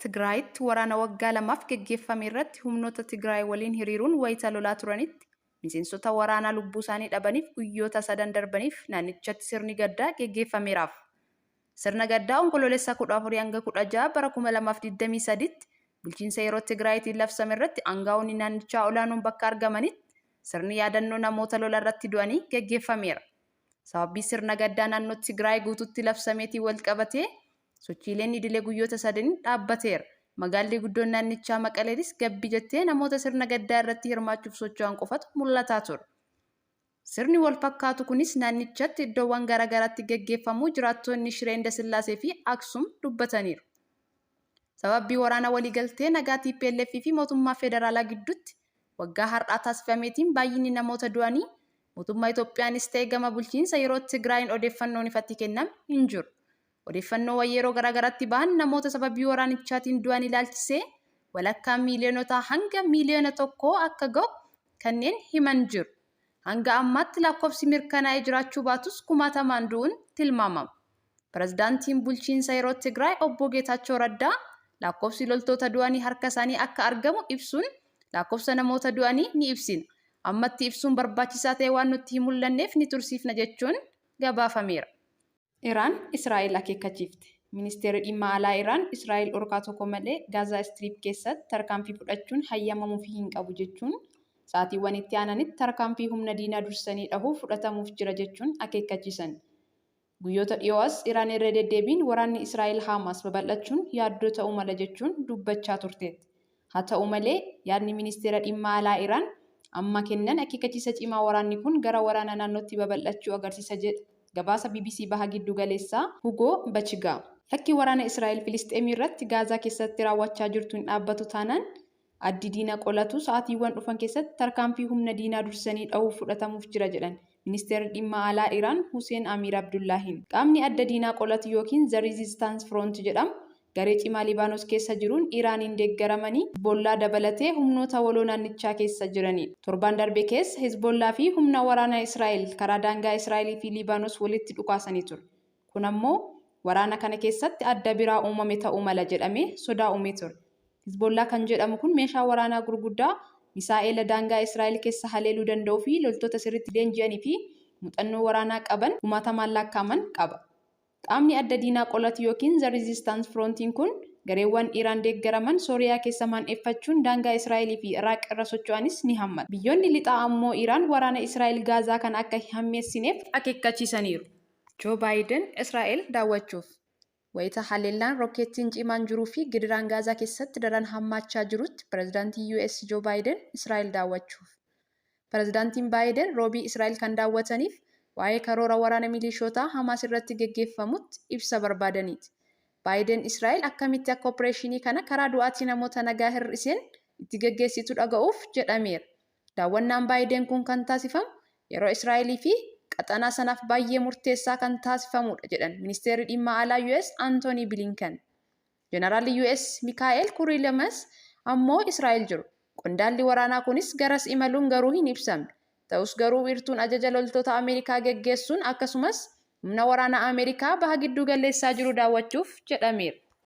Tigraayitti waraana waggaa lamaaf geggeeffame irratti humnoota Tigraay waliin hiriiruun wayita lolaa turanitti miseensota waraanaa lubbuu isaanii dhabaniif guyyoota 3 darbaniif naannichatti sirni gaddaa geggeeffameeraaf. Sirna gaddaa onkoloolessa 14 hanga 16 bara 2023tti bulchiinsa yeroo Tigraayitiin labsame irratti aangaa'onni naannichaa olaanoon bakka argamanitti sirni yaadannoo namoota lola irratti du'anii geggeeffameera. Sababii sirna gaddaa naannoo Tigraay guutuutti labsameetiin wal qabatee sochiileen idilee guyyoota 3 dhaabbateera. Magaalli guddoon naannichaa Maqaleetis gabbi jettee namoota sirna gaddaa irratti hirmaachuuf socho'an qofatu mul'ataa ture. Sirni wal fakkaatu kunis naannichatti iddoowwan garaagaraatti geggeeffamuu jiraattonni Shiree Indasillaasee fi Aksum dubbataniiru. Sababii waraana waliigaltee nagaa TPLF fi mootummaa federaalaa gidduutti waggaa har'aa taasifameetiin baay'inni namoota du'anii mootummaa Itoophiyaanis ta'ee gama bulchiinsa yeroo Tigraayin odeeffannoon ifatti kenname hin jiru. Odeeffannoo yeroo garaagaraatti ba'an namoota sababii waraanichaatiin du'an ilaalchisee walakkaa miiliyoonota hanga miiliyoona 1 akka ga'u kanneen himan jiru. Hanga ammaatti lakkoofsi mirkanaa'ee jiraachuu baatus kumaatamaan du'uun tilmaamama. Pirezidaantiin bulchiinsa yeroo Tigraay obbo Geetaachoo Raddaa lakkoofsi loltoota du'anii harka isaanii akka argamu ibsuun lakkoofsa namoota du'anii ni ibsina. Ammatti ibsuun barbaachisaa ta'e waan nutti hin mul'anneef ni tursiifna jechuun gabaafameera. Iraan Israa'el akeekkachiifte. Ministeerri dhimma alaa Iraan Israa'el dhorkaa tokko malee Gaazaa Striip keessatti tarkaanfii fudhachuun hayyamamuu hin qabu jechuun sa'aatiiwwan itti aananitti tarkaanfii humna diinaa dursanii dhahuu fudhatamuuf jira jechuun akeekkachiisan. Guyyoota dhiyoo'as Iraan irra deddeebiin waraanni Israa'el Hamaas babal'achuun yaaddoo ta'uu mala jechuun dubbachaa turteetti. Haa ta'u malee yaadni ministeera dhimma alaa Iraan amma kennan akeekkachiisa cimaa waraanni kun gara waraana naannootti babal'achuu agarsiisa jedha. Gabaasa BBC baha giddu galeessaa Hugoo Bachigaa. Yakki waraana Israa'el Filisxeemii irratti Gaazaa keessatti raawwachaa jirtu hin dhaabbatu taanaan addi diina qolatu sa'aatiiwwan dhufan keessatti tarkaanfii humna diinaa dursanii dhahuu fudhatamuuf jira jedhan ministeerri dhimma alaa Iraan Hussein Amir Abdullaahiin. Qaamni adda diinaa qolatu yookiin The Resistance Front jedhamu garee cimaa Libaanos keessa jiruun Iraaniin deeggaramanii Hizbollaa dabalatee humnoota waloo naannichaa keessa jiranidha. Torban darbe keessa Hizbollaa fi humna waraana Israa'el karaa daangaa Israa'elii fi Libaanos walitti dhukaasanii ture. Kun ammoo waraana kana keessatti adda biraa uumame ta'uu mala jedhamee sodaa uumee ture. Hizbollaa kan jedhamu kun meeshaa waraanaa gurguddaa misaa'ela daangaa Israa'el keessa haleeluu danda'uu fi loltoota sirriitti leenji'anii fi muuxannoo waraanaa qaban kumaatamaan lakkaa'aman qaba. Qaamni adda diinaa qolatu yookiin The Resistance Frontiin kun gareewwan Iraan deeggaraman Sooriyaa keessa maandheeffachuun daangaa Israa'elii fi Iraaq irra socho'anis ni hammata. Biyyoonni lixaa ammoo Iraan waraana Israa'el Gaazaa kan akka hin hammeessineef akeekkachiisaniiru. Joo Baayiden Israa'el daawwachuuf. Wayita haleellaan rookeettiin cimaan jiruu fi gidiraan Gaazaa keessatti daran hammaachaa jirutti pirezidaantii US Joo Baayiden Israa'el daawwachuuf. Pirezidaantiin Baayiden roobii Israa'el kan daawwataniif waa'ee karoora waraana milishoota Hamaas irratti geggeeffamutti ibsa barbaadaniiti. Baayiden Israa'el akkamitti akka opereeshinii kana karaa du'aatii namoota nagaa hir'iseen itti geggeessitu dhaga'uuf jedhameera. Daawwannaan Baayiden kun kan taasifamu yeroo Israa'elii fi qaxanaa sanaaf baay'ee murteessaa kan taasifamudha jedhan ministeerri dhimma alaa US Anthony Blinken. Jeneraalli US Mikaa'el Kurilemas ammoo Israa'el jiru. Qondaalli waraanaa kunis garas imaluun garuu hin ibsamne. Ta'us garuu wiirtuun ajaja loltoota Ameerikaa geggeessuun akkasumas humna waraanaa Ameerikaa baha giddu galeessaa jiru daawwachuuf jedhameera.